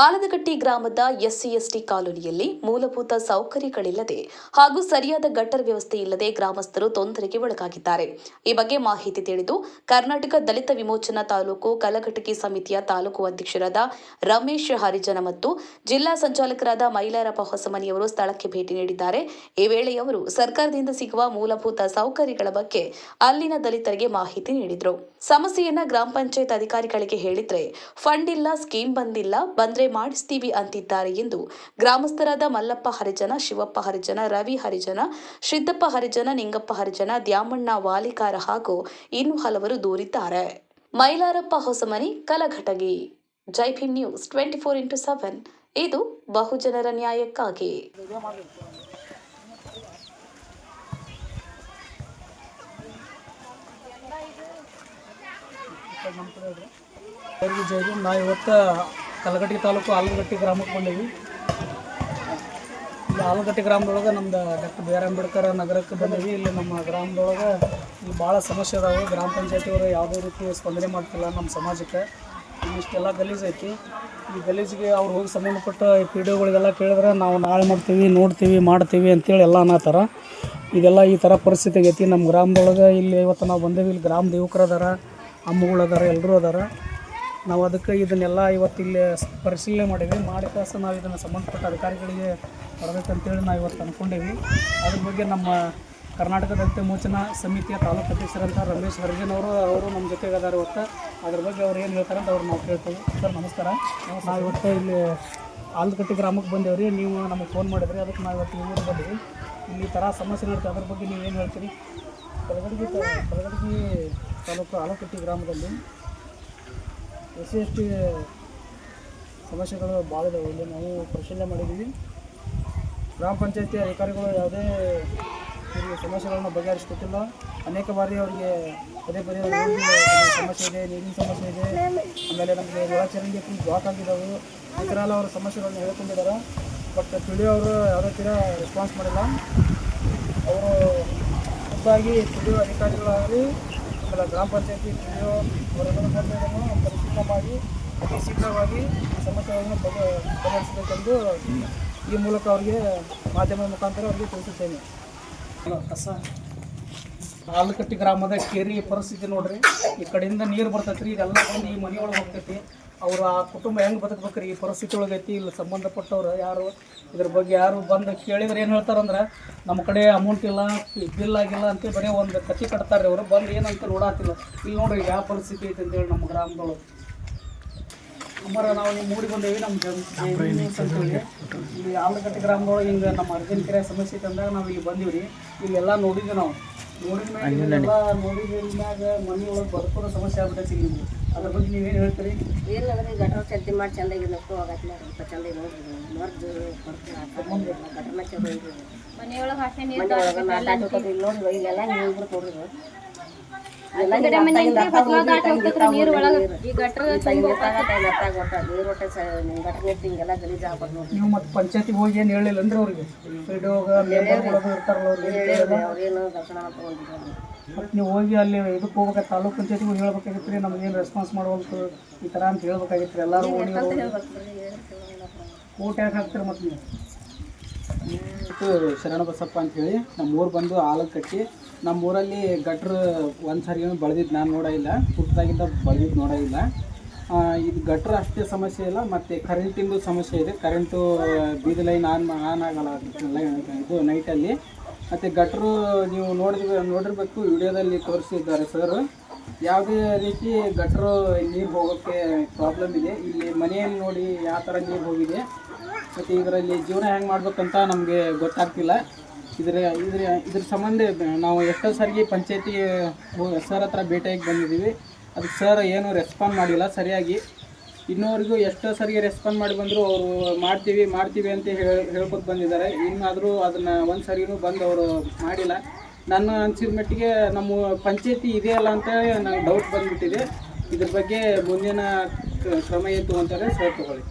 ಆಲದಕಟ್ಟಿ ಗ್ರಾಮದ ಎಸ್ಸಿ/ಎಸ್ಟಿ ಕಾಲೋನಿಯಲ್ಲಿ ಮೂಲಭೂತ ಸೌಕರ್ಯಗಳಿಲ್ಲದೆ ಹಾಗೂ ಸರಿಯಾದ ಗಟ್ಟರ್ ವ್ಯವಸ್ಥೆ ಇಲ್ಲದೆ ಗ್ರಾಮಸ್ಥರು ತೊಂದರೆಗೆ ಒಳಗಾಗಿದ್ದಾರೆ. ಈ ಬಗ್ಗೆ ಮಾಹಿತಿ ತಿಳಿದು ಕರ್ನಾಟಕ ದಲಿತ ವಿಮೋಚನಾ ತಾಲೂಕು ಕಲಘಟಕಿ ಸಮಿತಿಯ ತಾಲೂಕು ಅಧ್ಯಕ್ಷರಾದ ರಮೇಶ್ ಹರಿಜನ ಮತ್ತು ಜಿಲ್ಲಾ ಸಂಚಾಲಕರಾದ ಮೈಲಾರಪ್ಪ ಹೊಸಮನಿಯವರು ಸ್ಥಳಕ್ಕೆ ಭೇಟಿ ನೀಡಿದ್ದಾರೆ. ಈ ವೇಳೆ ಅವರು ಸರ್ಕಾರದಿಂದ ಸಿಗುವ ಮೂಲಭೂತ ಸೌಕರ್ಯಗಳ ಬಗ್ಗೆ ಅಲ್ಲಿನ ದಲಿತರಿಗೆ ಮಾಹಿತಿ ನೀಡಿದರು. ಸಮಸ್ಯೆಯನ್ನ ಗ್ರಾಮ ಪಂಚಾಯತ್ ಅಧಿಕಾರಿಗಳಿಗೆ ಹೇಳಿದ್ರೆ ಫಂಡ್ ಇಲ್ಲ, ಸ್ಕೀಮ್ ಬಂದಿಲ್ಲ, ಬಂದ್ರೆ ಮಾಡಿಸ್ತೀವಿ ಅಂತಿದ್ದಾರೆ ಎಂದು ಗ್ರಾಮಸ್ಥರಾದ ಮಲ್ಲಪ್ಪ ಹರಿಜನ, ಶಿವಪ್ಪ ಹರಿಜನ, ರವಿ ಹರಿಜನ, ಸಿದ್ದಪ್ಪ ಹರಿಜನ, ನಿಂಗಪ್ಪ ಹರಿಜನ, ದ್ಯಾಮಣ್ಣ ವಾಲಿಕಾರ ಹಾಗೂ ಇನ್ನು ಹಲವರು ದೂರಿದ್ದಾರೆ. ಮೈಲಾರಪ್ಪ ಹೊಸಮನಿ, ಕಲಘಟಗಿ. ಜೈ ಭೀಮ್ ನ್ಯೂಸ್ 24x7 ಇದು ಬಹುಜನರ ನ್ಯಾಯಕ್ಕಾಗಿ. ನಾವು ಇವತ್ತು ಕಲಘಟಗಿ ತಾಲೂಕು ಆಲದಕಟ್ಟಿ ಗ್ರಾಮಕ್ಕೆ ಬಂದೀವಿ. ಇಲ್ಲಿ ಆಲದಕಟ್ಟಿ ಗ್ರಾಮದೊಳಗೆ ನಮ್ದು ಡಾಕ್ಟರ್ ಬಿ ಆರ್ ಅಂಬೇಡ್ಕರ್ ನಗರಕ್ಕೆ ಬಂದೀವಿ. ಇಲ್ಲಿ ನಮ್ಮ ಗ್ರಾಮದೊಳಗೆ ಇಲ್ಲಿ ಭಾಳ ಸಮಸ್ಯೆ ಅದಾವೆ. ಗ್ರಾಮ ಪಂಚಾಯತಿಯವರು ಯಾವುದೇ ರೀತಿ ಸ್ಪಂದನೆ ಮಾಡ್ತಿಲ್ಲ. ನಮ್ಮ ಸಮಾಜಕ್ಕೆ ಇಷ್ಟೆಲ್ಲ ಗಲೀಜು ಐತಿ. ಈ ಗಲೀಜಿಗೆ ಅವ್ರು ಹೋಗಿ ಸಂಬಂಧಪಟ್ಟ ಈ ಪಿ ಡಿ ಒಗಳಿಗೆಲ್ಲ ಕೇಳಿದ್ರೆ ನಾವು ನಾಳೆ ಮಾಡ್ತೀವಿ, ನೋಡ್ತೀವಿ, ಮಾಡ್ತೀವಿ ಅಂತೇಳಿ ಎಲ್ಲ ಅನ್ನತ್ತಾರ. ಇದೆಲ್ಲ ಈ ಥರ ಪರಿಸ್ಥಿತಿ ಆಗೈತಿ ನಮ್ಮ ಗ್ರಾಮದೊಳಗೆ. ಇಲ್ಲಿ ಇವತ್ತು ನಾವು ಬಂದೇವಿ. ಇಲ್ಲಿ ಗ್ರಾಮದ ಯುವಕರು ಅದಾರ, ಅಮ್ಮಗಳು ಅದಾರ, ಎಲ್ಲರೂ ಅದಾರ. ನಾವು ಅದಕ್ಕೆ ಇದನ್ನೆಲ್ಲ ಇವತ್ತು ಇಲ್ಲಿ ಪರಿಶೀಲನೆ ಮಾಡೀವಿ. ಮಾಡಿ ಕಾಸ ನಾವು ಇದನ್ನು ಸಂಬಂಧಪಟ್ಟ ಅಧಿಕಾರಿಗಳಿಗೆ ಕೊಡಬೇಕಂತೇಳಿ ನಾವು ಇವತ್ತು ಅಂದ್ಕೊಂಡೇವಿ. ಅದ್ರ ಬಗ್ಗೆ ನಮ್ಮ ಕರ್ನಾಟಕ ದಲಿತ ವಿಮೋಚನಾ ಸಮಿತಿಯ ತಾಲೂಕು ಅಧ್ಯಕ್ಷರಂತ ರಮೇಶ್ ಹರಿಜನ್ ಅವರು ನಮ್ಮ ಜೊತೆಗೆ ಅದಾರ. ಇವತ್ತು ಅದ್ರ ಬಗ್ಗೆ ಅವ್ರು ಏನು ಹೇಳ್ತಾರೆ ಅಂತ ಅವ್ರು ನಾವು ಕೇಳ್ತೇವೆ. ಸರ್ ನಮಸ್ಕಾರ. ನಾವು ಇವತ್ತು ಇಲ್ಲಿ ಆಲದಕಟ್ಟಿ ಗ್ರಾಮಕ್ಕೆ ಬಂದೇವ್ರಿ. ನೀವು ನಮಗೆ ಫೋನ್ ಮಾಡಿದ್ರಿ, ಅದಕ್ಕೆ ನಾವು ಇವತ್ತು ಊರಿಗೆ ಬಂದೀವಿ. ಇಲ್ಲಿ ಈ ಥರ ಸಮಸ್ಯೆ ನಡೀತದೆ, ಅದ್ರ ಬಗ್ಗೆ ನೀವು ಏನು ಹೇಳ್ತೀರಿ? ಕಲಘಟಗಿ ತಾಲೂಕು ಆಲದಕಟ್ಟಿ ಗ್ರಾಮದಲ್ಲಿ SC/ST ಸಮಸ್ಯೆಗಳು ಭಾಳ ಇದಾವೆ. ಇಲ್ಲಿ ನಾವು ಪರಿಶೀಲನೆ ಮಾಡಿದ್ದೀವಿ. ಗ್ರಾಮ ಪಂಚಾಯತಿ ಅಧಿಕಾರಿಗಳು ಯಾವುದೇ ಸಮಸ್ಯೆಗಳನ್ನು ಬಗೆಹರಿಸ್ಕೊಟ್ಟಿಲ್ಲ. ಅನೇಕ ಬಾರಿ ಅವರಿಗೆ ಪದೇ ಸಮಸ್ಯೆ ಇದೆ, ನೀರಿನ ಸಮಸ್ಯೆ ಇದೆ, ಆಮೇಲೆ ನಮಗೆ ಒಳಚರಂಡಿ ಬ್ಲಾಕ್ ಆಗಿದ್ದಾವೆ. ಈ ಥರ ಎಲ್ಲ ಅವರ ಸಮಸ್ಯೆಗಳನ್ನು ಹೇಳ್ಕೊಂಡಿದ್ದಾರೆ. ಬಟ್ ತಿಳಿಯೋರು ಯಾವುದೇ ಥರ ರೆಸ್ಪಾನ್ಸ್ ಮಾಡಿಲ್ಲ. ಅವರು ಖುದ್ದಾಗಿ ತಿಳಿಯೋ ಅಧಿಕಾರಿಗಳಾಗಲಿ ಆಮೇಲೆ ಗ್ರಾಮ ಪಂಚಾಯತಿ ತಿಳಿಯೋ ಅವರೆಲ್ಲರೂ ಪರಿಶೀಲನೆ ಮಾಡಿ ಅತಿ ಶೀಘ್ರವಾಗಿ ಸಮಸ್ಯೆಗಳನ್ನು ಬಗೆಹರಿಸಬೇಕೆಂದು ಈ ಮೂಲಕ ಅವರಿಗೆ ಮಾಧ್ಯಮದ ಮುಖಾಂತರ ಅವರಿಗೆ ತಿಳಿಸುತ್ತೇನೆ. ಆಲದಕಟ್ಟಿ ಗ್ರಾಮದ ಕೇರಿ ಪರಿಸ್ಥಿತಿ ನೋಡ್ರಿ. ಈ ಕಡೆಯಿಂದ ನೀರು ಬರ್ತೈತೆ ರೀ, ಇದೆಲ್ಲ ಬಂದು ಈ ಮನೆಯೊಳಗೆ ಹೋಗ್ತೈತಿ. ಅವ್ರ ಆ ಕುಟುಂಬ ಹೆಂಗೆ ಬದುಕ್ಬೇಕ್ರಿ ಈ ಪರಿಸ್ಥಿತಿ ಒಳಗೈತಿ. ಇಲ್ಲಿ ಸಂಬಂಧಪಟ್ಟವ್ರು ಯಾರು ಇದ್ರ ಬಗ್ಗೆ ಯಾರು ಬಂದು ಕೇಳಿದ್ರೆ ಏನು ಹೇಳ್ತಾರಂದ್ರೆ ನಮ್ಮ ಕಡೆ ಅಮೌಂಟ್ ಇಲ್ಲ, ಬಿಲ್ ಆಗಿಲ್ಲ ಅಂತ ಬರೀ ಒಂದು ಕತ್ತಿ ಕಟ್ತಾರೆ. ಅವರು ಬಂದು ಏನಂತ ನೋಡಾತಿಲ್ಲ. ಇಲ್ಲಿ ನೋಡ್ರಿ ಯಾವ ಪರಿಸ್ಥಿತಿ ಐತೆ ಅಂತೇಳಿ ನಮ್ಮ ಗ್ರಾಮದೊಳಗೆ. ನಾವು ನೀವು ಮೂಡಿ ಬಂದೇವಿ. ನಮ್ಮ ಅಂತೇಳಿ ಇಲ್ಲಿ ಆಲದಕಟ್ಟಿ ಗ್ರಾಮದೊಳಗೆ ಹಿಂಗೆ ನಮ್ಮ ಅರ್ಜೆಂಟ್ ಕೆರೆ ಸಮಸ್ಯೆ ತಂದಾಗ ನಾವು ಇಲ್ಲಿ ಬಂದೀವಿ ರೀ. ಇಲ್ಲೆಲ್ಲ ನೋಡಿದ್ವಿ. ನಾವು ನೋಡಿದ ಮೇಲೆ ನೋಡಿದ್ಮ್ಯಾಗ ಮನೆಯೊಳಗೆ ಬದುಕೋದು ಸಮಸ್ಯೆ ಆಗ್ಬಿಟ್ಟೈತಿ. ನಿಮ್ಗೆ ಅದ್ರ ಬಗ್ಗೆ ನೀವೇನು ಹೇಳ್ತೀರಿ? ಏನಂದ್ರೆ ಗಟರ್ ಚಲ್ತಿ ಮಾಡಿ ಚೆಂದಾಗಿ ನೋಡ್ಕೊ ಹೋಗತ್ತಿಲ್ಲ. ಚೆಂದ ನೋಡ್ರಿ ಮರ್ದು ಗಟರ್ನ ಚಂದ ಮನೆಯೊಳಗೆ ನೋಡ್ರಿ. ಇಲ್ಲೆಲ್ಲ ನೀವು ಇಬ್ರು ಕೊಡ್ರಿ. ನೀವು ಮತ್ತೆ ಪಂಚಾಯತಿಗೆ ಹೋಗಿ ಏನು ಹೇಳಿಲ್ಲ ಅಂದ್ರೆ ಅವ್ರಿಗೆ ಮತ್ತು ನೀವು ಹೋಗಿ ಅಲ್ಲಿ ಇದಕ್ಕೆ ಹೋಗ್ಬೇಕಾದ್ರೆ ತಾಲೂಕು ಪಂಚಾಯತಿಗೆ ಹೇಳ್ಬೇಕಾಗಿತ್ತು ರೀ. ನಮಗೇನು ರೆಸ್ಪಾನ್ಸ್ ಮಾಡುವಂತ ಈ ಥರ ಅಂತ ಹೇಳ್ಬೇಕಾಗಿತ್ತು ರೀ. ಎಲ್ಲರೂ ಕೋಟ್ ಯಾಕೆ ಹಾಕ್ತೀರಿ? ಮತ್ತು ನೀವು ಶರಣಬಸಪ್ಪ ಅಂಥೇಳಿ ನಮ್ಮೂರು ಬಂದು ಆಲದಕಟ್ಟಿ. ನಮ್ಮೂರಲ್ಲಿ ಗಟ್ರು ಒಂದು ಸಾರಿ ಬಳದಿದ್ದು ನಾನು ನೋಡಿಲ್ಲ, ಪುಟ್ಟದಾಗಿಂದ ಬಳದಿದ್ದು ನೋಡಿಲ್ಲ. ಇದು ಗಟ್ರು ಅಷ್ಟೇ ಸಮಸ್ಯೆ ಇಲ್ಲ, ಮತ್ತು ಕರೆಂಟಿಂದು ಸಮಸ್ಯೆ ಇದೆ. ಕರೆಂಟು ಬೀದಿ ಲೈನ್ ಆನ್ ಆಗಲ್ಲ ಇದು ನೈಟಲ್ಲಿ. ಮತ್ತು ಗಟ್ರು ನೀವು ನೋಡಿರ್ಬೇಕು, ವಿಡಿಯೋದಲ್ಲಿ ತೋರಿಸಿದ್ದಾರೆ ಸರ್. ಯಾವುದೇ ರೀತಿ ಗಟ್ರು ನೀರು ಹೋಗೋಕ್ಕೆ ಪ್ರಾಬ್ಲಮ್ ಇದೆ. ಇಲ್ಲಿ ಮನೆಯಲ್ಲಿ ನೋಡಿ ಯಾವ ಥರ ನೀರು ಹೋಗಿದೆ. ಮತ್ತು ಇದರಲ್ಲಿ ಜೀವನ ಹೆಂಗೆ ಮಾಡ್ಬೇಕಂತ ನಮಗೆ ಗೊತ್ತಾಗ್ತಿಲ್ಲ. ಇದ್ರ ಸಂಬಂಧ ನಾವು ಎಷ್ಟೋ ಸಾರಿಗೆ ಪಂಚಾಯತಿ ಸರ್ ಹತ್ರ ಭೇಟಿಯಾಗಿ ಬಂದಿದ್ದೀವಿ. ಅದಕ್ಕೆ ಸರ್ ಏನು ರೆಸ್ಪಾಂಡ್ ಮಾಡಿಲ್ಲ ಸರಿಯಾಗಿ. ಇನ್ನೂವರೆಗೂ ಎಷ್ಟೋ ಸಾರಿಗೆ ರೆಸ್ಪಾಂಡ್ ಮಾಡಿ ಬಂದರು ಅವರು ಮಾಡ್ತೀವಿ ಅಂತ ಹೇಳ್ಕೊತ ಬಂದಿದ್ದಾರೆ. ಇನ್ನಾದರೂ ಅದನ್ನು ಒಂದು ಸರಿನೂ ಬಂದು ಅವರು ಮಾಡಿಲ್ಲ. ನನ್ನ ಅನಿಸಿದ ಮಟ್ಟಿಗೆ ನಮ್ಮ ಪಂಚಾಯತಿ ಇದೆಯಲ್ಲ ಅಂತ ನನಗೆ ಡೌಟ್ ಬಂದುಬಿಟ್ಟಿದೆ. ಇದ್ರ ಬಗ್ಗೆ ಮುಂದಿನ ಕ್ರಮ ಏನು ತಗೊಂತಾರೆ ಸರ್ ತಗೊಳ್ಳಿ.